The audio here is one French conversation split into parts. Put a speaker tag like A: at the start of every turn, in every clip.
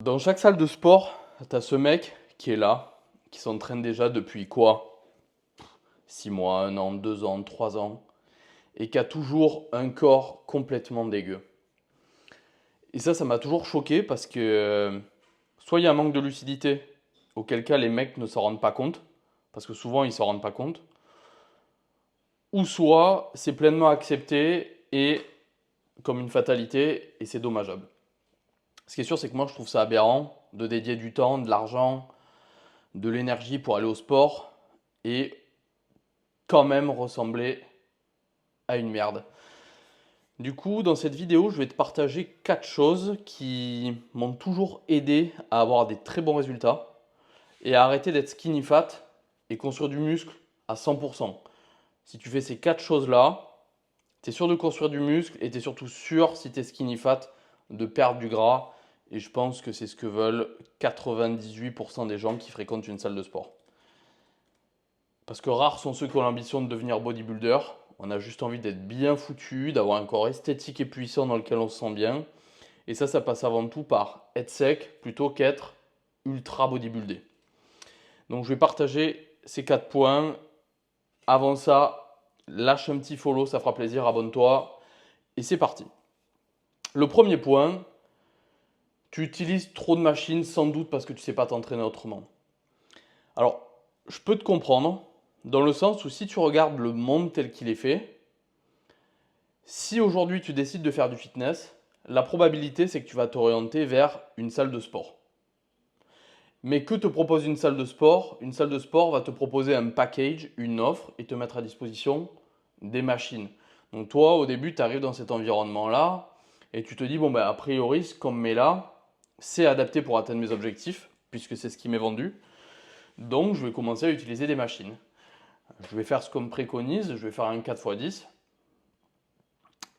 A: Dans chaque salle de sport, tu as ce mec qui est là, qui s'entraîne déjà depuis quoi? 6 mois, 1 an, 2 ans, 3 ans, et qui a toujours un corps complètement dégueu. Et ça m'a toujours choqué parce que soit il y a un manque de lucidité, auquel cas les mecs ne s'en rendent pas compte, parce que souvent ils s'en rendent pas compte, ou soit c'est pleinement accepté et comme une fatalité et c'est dommageable. Ce qui est sûr, c'est que moi je trouve ça aberrant de dédier du temps, de l'argent, de l'énergie pour aller au sport et quand même ressembler à une merde. Du coup, dans cette vidéo, je vais te partager 4 choses qui m'ont toujours aidé à avoir des très bons résultats et à arrêter d'être skinny fat et construire du muscle à 100%. Si tu fais ces 4 choses-là, tu es sûr de construire du muscle et tu es surtout sûr, si tu es skinny fat, de perdre du gras. Et je pense que c'est ce que veulent 98% des gens qui fréquentent une salle de sport. Parce que rares sont ceux qui ont l'ambition de devenir bodybuilder. On a juste envie d'être bien foutu, d'avoir un corps esthétique et puissant dans lequel on se sent bien. Et ça passe avant tout par être sec plutôt qu'être ultra bodybuildé. Donc je vais partager ces 4 points. Avant ça, lâche un petit follow, ça fera plaisir, abonne-toi. Et c'est parti. Le premier point, tu utilises trop de machines sans doute parce que tu ne sais pas t'entraîner autrement. Alors, je peux te comprendre, dans le sens où si tu regardes le monde tel qu'il est fait, si aujourd'hui tu décides de faire du fitness, la probabilité c'est que tu vas t'orienter vers une salle de sport. Mais que te propose une salle de sport? Une salle de sport va te proposer un package, une offre et te mettre à disposition des machines. Donc toi, au début, tu arrives dans cet environnement-là et tu te dis, bon, ben, a priori, ce qu'on me met là, c'est adapté pour atteindre mes objectifs, puisque c'est ce qui m'est vendu. Donc, je vais commencer à utiliser des machines. Je vais faire ce qu'on me préconise, je vais faire un 4x10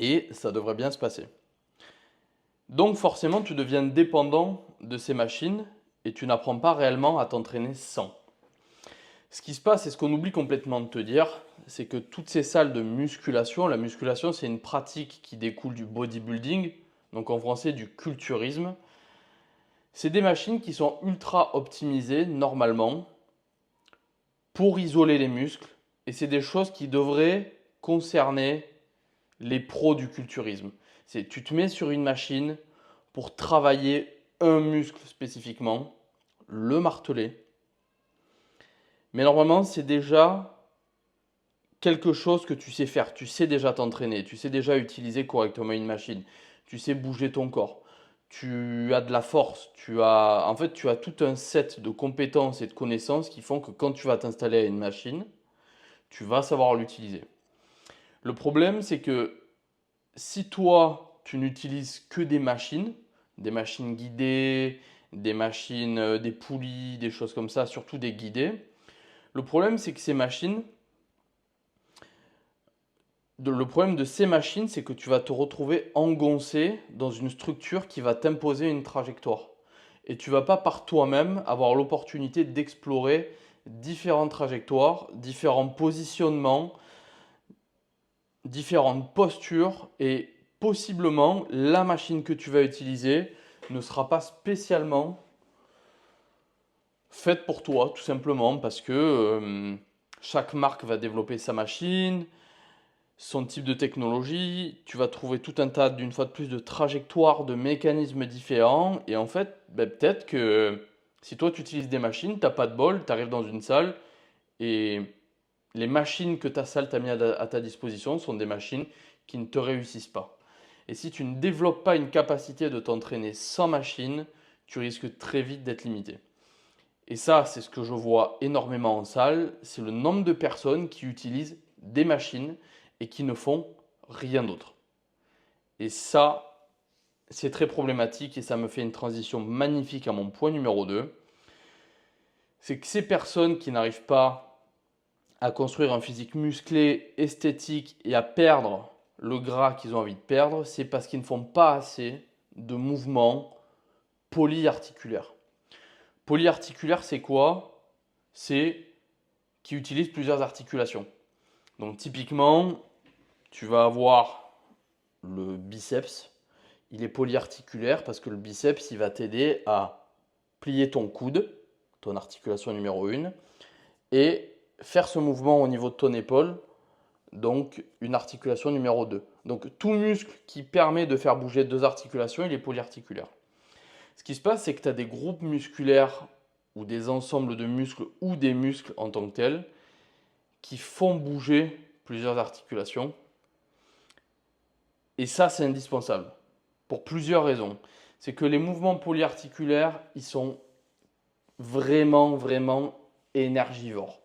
A: et ça devrait bien se passer. Donc forcément, tu deviens dépendant de ces machines et tu n'apprends pas réellement à t'entraîner sans. Ce qui se passe et ce qu'on oublie complètement de te dire, c'est que toutes ces salles de musculation, la musculation c'est une pratique qui découle du bodybuilding, donc en français du culturisme. C'est des machines qui sont ultra optimisées normalement pour isoler les muscles et c'est des choses qui devraient concerner les pros du culturisme. C'est tu te mets sur une machine pour travailler un muscle spécifiquement, le marteler. Mais normalement, c'est déjà quelque chose que tu sais faire. Tu sais déjà t'entraîner, tu sais déjà utiliser correctement une machine, tu sais bouger ton corps. Tu as de la force, tu as tout un set de compétences et de connaissances qui font que quand tu vas t'installer à une machine, tu vas savoir l'utiliser. Le problème, c'est que si toi, tu n'utilises que des machines guidées, des machines, des poulies, des choses comme ça, surtout des guidées, le problème, c'est que le problème de ces machines, c'est que tu vas te retrouver engoncé dans une structure qui va t'imposer une trajectoire. Et tu vas pas par toi-même avoir l'opportunité d'explorer différentes trajectoires, différents positionnements, différentes postures et possiblement la machine que tu vas utiliser ne sera pas spécialement faite pour toi, tout simplement parce que chaque marque va développer sa machine, son type de technologie, tu vas trouver tout un tas, d'une fois de plus, de trajectoires, de mécanismes différents. Et en fait, ben, peut-être que si toi tu utilises des machines, tu n'as pas de bol, tu arrives dans une salle et les machines que ta salle t'a mis à ta disposition sont des machines qui ne te réussissent pas. Et si tu ne développes pas une capacité de t'entraîner sans machine, tu risques très vite d'être limité. Et ça, c'est ce que je vois énormément en salle, c'est le nombre de personnes qui utilisent des machines et qui ne font rien d'autre. Et ça, c'est très problématique et ça me fait une transition magnifique à mon point numéro 2. C'est que ces personnes qui n'arrivent pas à construire un physique musclé, esthétique et à perdre le gras qu'ils ont envie de perdre, c'est parce qu'ils ne font pas assez de mouvements polyarticulaires. Polyarticulaire, c'est quoi? C'est qui utilise plusieurs articulations. Donc typiquement, tu vas avoir le biceps il est polyarticulaire parce que le biceps, il va t'aider à plier ton coude, ton articulation numéro 1, et faire ce mouvement au niveau de ton épaule, donc une articulation numéro 2. Donc tout muscle qui permet de faire bouger deux articulations, il est polyarticulaire. Ce qui se passe, c'est que tu as des groupes musculaires ou des ensembles de muscles ou des muscles en tant que tels qui font bouger plusieurs articulations. Et ça, c'est indispensable pour plusieurs raisons. C'est que les mouvements polyarticulaires, ils sont vraiment, vraiment énergivores.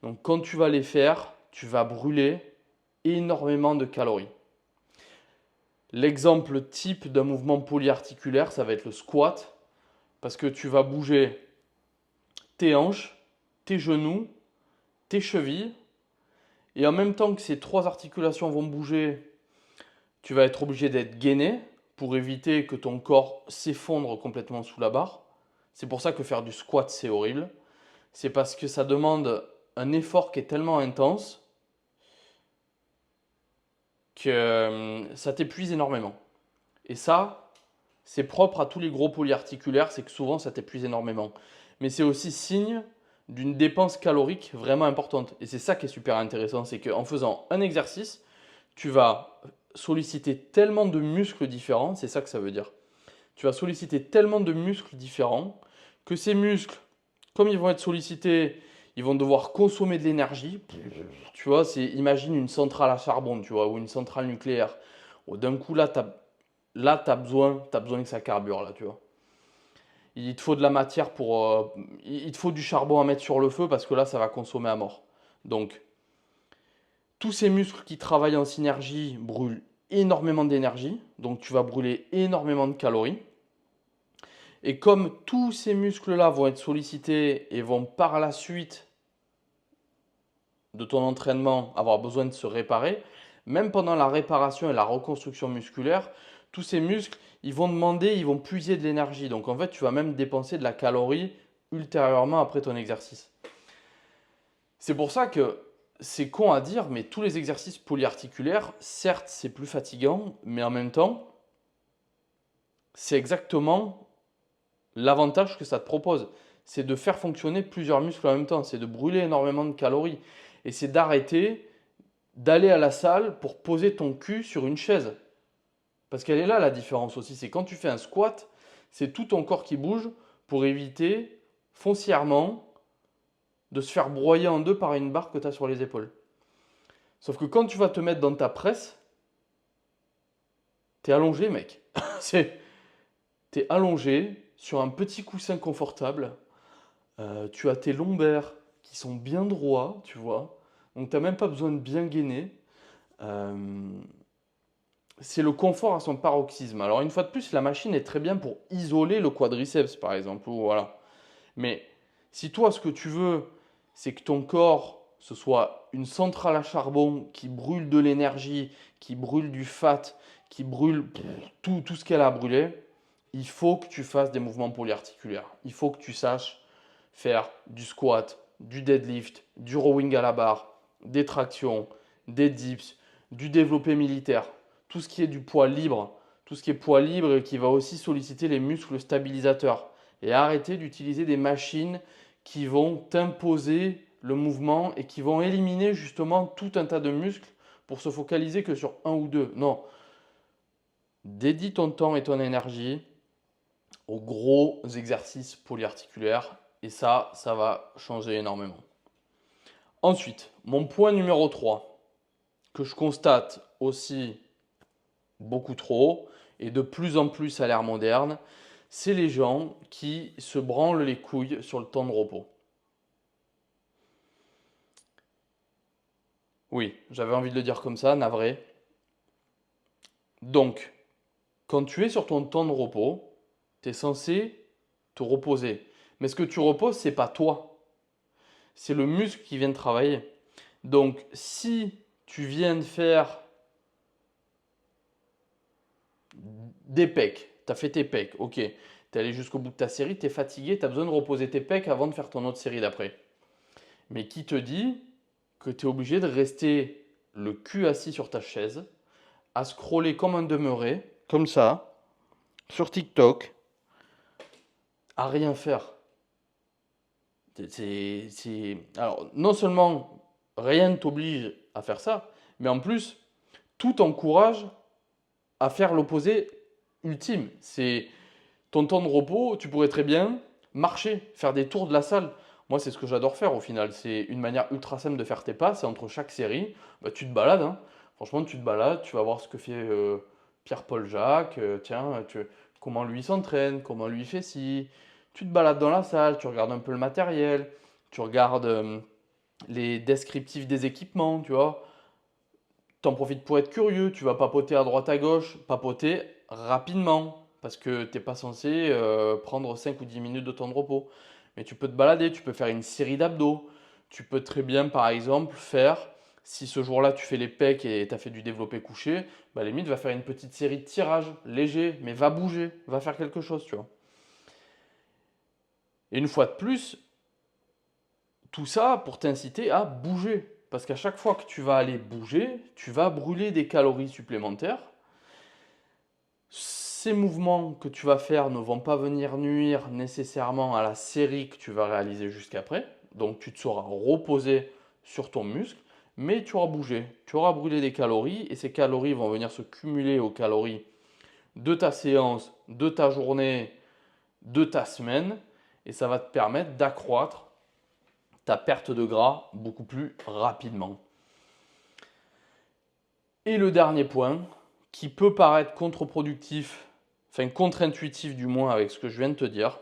A: Donc quand tu vas les faire, tu vas brûler énormément de calories. L'exemple type d'un mouvement polyarticulaire, ça va être le squat, parce que tu vas bouger tes hanches, tes genoux, tes chevilles, et en même temps que ces trois articulations vont bouger, tu vas être obligé d'être gainé pour éviter que ton corps s'effondre complètement sous la barre. C'est pour ça que faire du squat, c'est horrible. C'est parce que ça demande un effort qui est tellement intense que ça t'épuise énormément. Et ça, c'est propre à tous les gros polyarticulaires, c'est que souvent ça t'épuise énormément. Mais c'est aussi signe d'une dépense calorique vraiment importante. Et c'est ça qui est super intéressant, c'est qu'en faisant un exercice, tu vas solliciter tellement de muscles différents, c'est ça que ça veut dire. Tu vas solliciter tellement de muscles différents que ces muscles, comme ils vont être sollicités, ils vont devoir consommer de l'énergie. Tu vois, imagine une centrale à charbon, tu vois, ou une centrale nucléaire. D'un coup, là, tu as besoin que ça carbure, là, tu vois. Il te faut de la matière il te faut du charbon à mettre sur le feu parce que là, ça va consommer à mort. Donc, tous ces muscles qui travaillent en synergie brûlent énormément d'énergie. Donc, tu vas brûler énormément de calories. Et comme tous ces muscles-là vont être sollicités et vont par la suite de ton entraînement avoir besoin de se réparer, même pendant la réparation et la reconstruction musculaire, tous ces muscles, ils vont puiser de l'énergie. Donc en fait, tu vas même dépenser de la calorie ultérieurement après ton exercice. C'est pour ça que c'est con à dire, mais tous les exercices polyarticulaires, certes, c'est plus fatigant, mais en même temps, c'est exactement l'avantage que ça te propose. C'est de faire fonctionner plusieurs muscles en même temps, c'est de brûler énormément de calories. Et c'est d'arrêter d'aller à la salle pour poser ton cul sur une chaise. Parce qu'elle est là la différence aussi, c'est quand tu fais un squat, c'est tout ton corps qui bouge pour éviter foncièrement de se faire broyer en deux par une barre que tu as sur les épaules. Sauf que quand tu vas te mettre dans ta presse, t'es allongé mec. T'es allongé sur un petit coussin confortable, tu as tes lombaires qui sont bien droits, tu vois, donc tu n'as même pas besoin de bien gainer. Euh, c'est le confort à son paroxysme. Alors une fois de plus, la machine est très bien pour isoler le quadriceps par exemple. Voilà. Mais si toi ce que tu veux, c'est que ton corps, ce soit une centrale à charbon qui brûle de l'énergie, qui brûle du fat, qui brûle tout ce qu'elle a brûlé, il faut que tu fasses des mouvements polyarticulaires. Il faut que tu saches faire du squat, du deadlift, du rowing à la barre, des tractions, des dips, du développé militaire, tout ce qui est du poids libre, tout ce qui est poids libre et qui va aussi solliciter les muscles stabilisateurs. Et arrêter d'utiliser des machines qui vont t'imposer le mouvement et qui vont éliminer justement tout un tas de muscles pour se focaliser que sur un ou deux. Non, dédie ton temps et ton énergie aux gros exercices polyarticulaires et ça va changer énormément. Ensuite, mon point numéro 3, que je constate aussi beaucoup trop et de plus en plus à l'ère moderne, c'est les gens qui se branlent les couilles sur le temps de repos. Oui, j'avais envie de le dire comme ça, navré. Donc, quand tu es sur ton temps de repos, tu es censé te reposer. Mais ce que tu reposes, c'est pas toi. C'est le muscle qui vient de travailler. Donc, si tu viens de faire des pecs, tu as fait tes pecs, ok, tu es allé jusqu'au bout de ta série, tu es fatigué, tu as besoin de reposer tes pecs avant de faire ton autre série d'après. Mais qui te dit que tu es obligé de rester le cul assis sur ta chaise, à scroller comme un demeuré, comme ça, sur TikTok à rien faire. Alors, non seulement rien ne t'oblige à faire ça, mais en plus, tout t'encourage à faire l'opposé ultime. C'est ton temps de repos, tu pourrais très bien marcher, faire des tours de la salle. Moi, c'est ce que j'adore faire au final. C'est une manière ultra simple de faire tes pas. C'est entre chaque série, bah, tu te balades, hein. Franchement, tu te balades, tu vas voir ce que fait Pierre-Paul Jacques. Tiens, comment lui s'entraîne, comment lui fait ci. Tu te balades dans la salle, tu regardes un peu le matériel, tu regardes les descriptifs des équipements, tu vois. T'en profites pour être curieux, tu vas papoter à droite à gauche, papoter rapidement, parce que t'es pas censé prendre 5 ou 10 minutes de temps de repos. Mais tu peux te balader, tu peux faire une série d'abdos. Tu peux très bien, par exemple, faire, si ce jour-là tu fais les pecs et tu as fait du développé couché, bah limite va faire une petite série de tirages léger, mais va bouger, va faire quelque chose, tu vois. Et une fois de plus, tout ça pour t'inciter à bouger. Parce qu'à chaque fois que tu vas aller bouger, tu vas brûler des calories supplémentaires. Ces mouvements que tu vas faire ne vont pas venir nuire nécessairement à la série que tu vas réaliser jusqu'après. Donc tu te seras reposé sur ton muscle, mais tu auras bougé, tu auras brûlé des calories et ces calories vont venir se cumuler aux calories de ta séance, de ta journée, de ta semaine et ça va te permettre d'accroître ta perte de gras beaucoup plus rapidement. Et le dernier point, qui peut paraître contre-productif, enfin contre-intuitif du moins avec ce que je viens de te dire,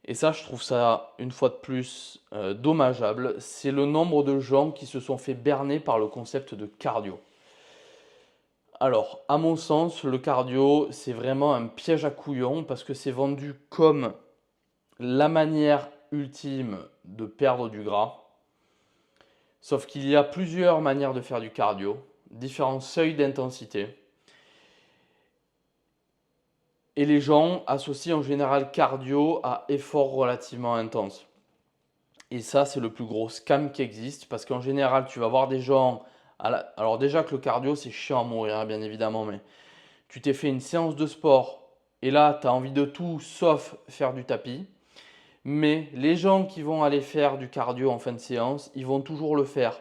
A: et ça je trouve ça une fois de plus dommageable, c'est le nombre de gens qui se sont fait berner par le concept de cardio. Alors, à mon sens, le cardio, c'est vraiment un piège à couillons parce que c'est vendu comme la manière ultime de perdre du gras. Sauf qu'il y a plusieurs manières de faire du cardio, différents seuils d'intensité. Et les gens associent en général cardio à effort relativement intense. Et ça, c'est le plus gros scam qui existe parce qu'en général, tu vas voir des gens. Alors, déjà que le cardio, c'est chiant à mourir, hein, bien évidemment, mais tu t'es fait une séance de sport et là, tu as envie de tout sauf faire du tapis. Mais les gens qui vont aller faire du cardio en fin de séance, ils vont toujours le faire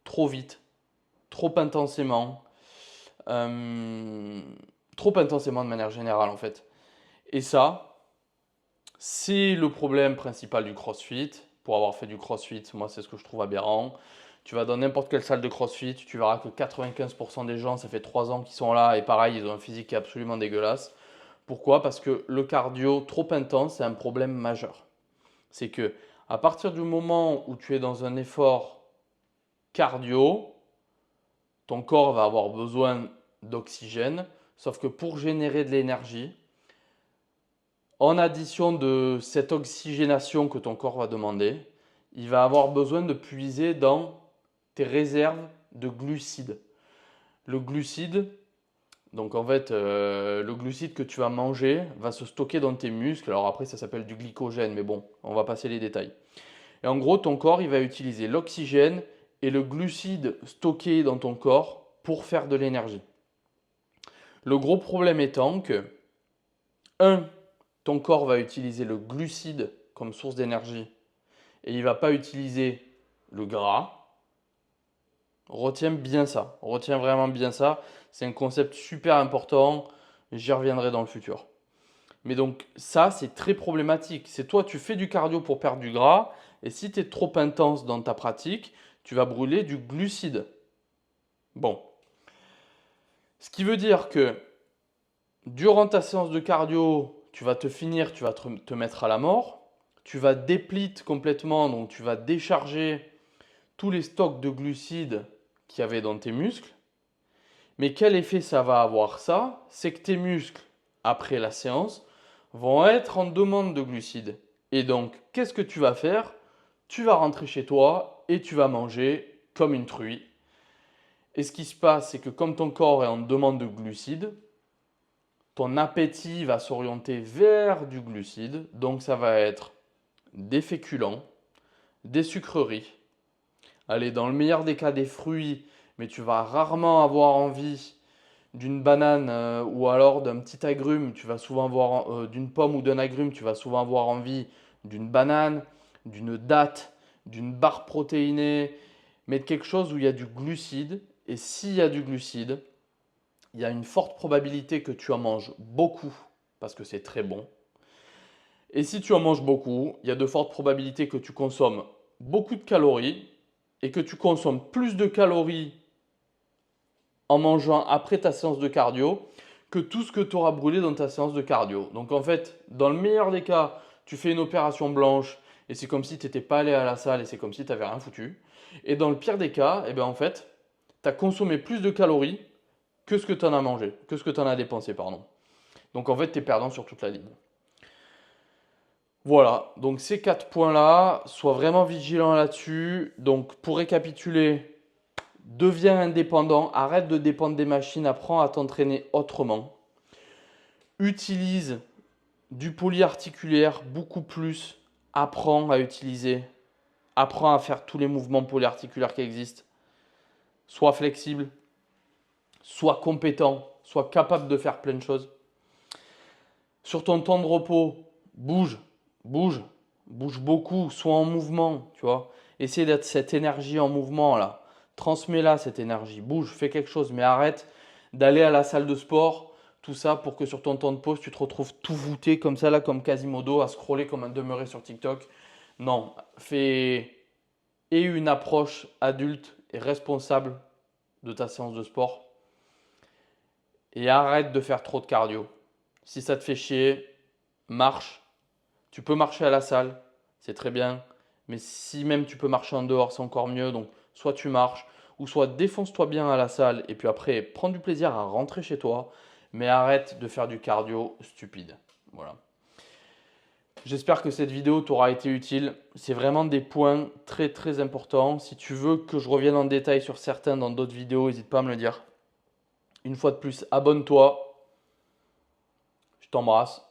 A: trop vite, trop intensément, euh, trop intensément de manière générale en fait. Et ça, c'est le problème principal du CrossFit. Pour avoir fait du CrossFit, moi c'est ce que je trouve aberrant. Tu vas dans n'importe quelle salle de CrossFit, tu verras que 95% des gens, ça fait 3 ans qu'ils sont là et pareil, ils ont un physique qui est absolument dégueulasse. Pourquoi? Parce que le cardio trop intense, c'est un problème majeur. C'est que à partir du moment où tu es dans un effort cardio, ton corps va avoir besoin d'oxygène, sauf que pour générer de l'énergie, en addition de cette oxygénation que ton corps va demander, il va avoir besoin de puiser dans tes réserves de glucides. Le glucide, donc en fait, le glucide que tu vas manger va se stocker dans tes muscles. Alors après, ça s'appelle du glycogène, mais bon, on va passer les détails. Et en gros, ton corps, il va utiliser l'oxygène et le glucide stocké dans ton corps pour faire de l'énergie. Le gros problème étant que, un, ton corps va utiliser le glucide comme source d'énergie et il ne va pas utiliser le gras. Retiens bien ça, retiens vraiment bien ça. C'est un concept super important, j'y reviendrai dans le futur. Mais donc ça, c'est très problématique. C'est toi, tu fais du cardio pour perdre du gras, et si tu es trop intense dans ta pratique, tu vas brûler du glucide. Bon. Ce qui veut dire que durant ta séance de cardio, tu vas te finir, tu vas te mettre à la mort, tu vas déplete complètement, donc tu vas décharger tous les stocks de glucides qu'il y avait dans tes muscles. Mais quel effet ça va avoir ça? C'est que tes muscles, après la séance, vont être en demande de glucides. Et donc, qu'est-ce que tu vas faire? Tu vas rentrer chez toi et tu vas manger comme une truie. Et ce qui se passe, c'est que comme ton corps est en demande de glucides, ton appétit va s'orienter vers du glucide. Donc, ça va être des féculents, des sucreries. Allez, dans le meilleur des cas, des fruits, mais tu vas rarement avoir envie d'une banane ou alors d'un petit agrume, tu vas souvent avoir d'une pomme ou d'un agrume, tu vas souvent avoir envie d'une banane, d'une date, d'une barre protéinée, mais de quelque chose où il y a du glucide. Et s'il y a du glucide, il y a une forte probabilité que tu en manges beaucoup parce que c'est très bon. Et si tu en manges beaucoup, il y a de fortes probabilités que tu consommes beaucoup de calories et que tu consommes plus de calories en mangeant après ta séance de cardio que tout ce que tu auras brûlé dans ta séance de cardio. Donc en fait, dans le meilleur des cas, tu fais une opération blanche et c'est comme si tu n'étais pas allé à la salle et c'est comme si tu n'avais rien foutu. Et dans le pire des cas, eh bien en fait, tu as consommé plus de calories que ce que tu en as mangé, que ce que tu en as dépensé, pardon. Donc en fait, tu es perdant sur toute la ligne. Voilà, donc ces 4 points-là, sois vraiment vigilant là-dessus. Donc pour récapituler, deviens indépendant, arrête de dépendre des machines, apprends à t'entraîner autrement. Utilise du polyarticulaire beaucoup plus, apprends à utiliser, apprends à faire tous les mouvements polyarticulaires qui existent. Sois flexible, sois compétent, sois capable de faire plein de choses. Sur ton temps de repos, bouge, bouge, bouge beaucoup, sois en mouvement, tu vois. Essaie d'être cette énergie en mouvement là. Transmets-la cette énergie, bouge, fais quelque chose, mais arrête d'aller à la salle de sport, tout ça pour que sur ton temps de pause, tu te retrouves tout voûté comme ça là, comme Quasimodo, à scroller comme un demeuré sur TikTok. Non, fais une approche adulte et responsable de ta séance de sport et arrête de faire trop de cardio. Si ça te fait chier, marche. Tu peux marcher à la salle, c'est très bien. Mais si même tu peux marcher en dehors, c'est encore mieux. Donc, soit tu marches, ou soit défonce-toi bien à la salle, et puis après, prends du plaisir à rentrer chez toi. Mais arrête de faire du cardio stupide. Voilà. J'espère que cette vidéo t'aura été utile. C'est vraiment des points très très importants. Si tu veux que je revienne en détail sur certains dans d'autres vidéos, n'hésite pas à me le dire. Une fois de plus, abonne-toi. Je t'embrasse.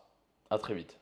A: À très vite.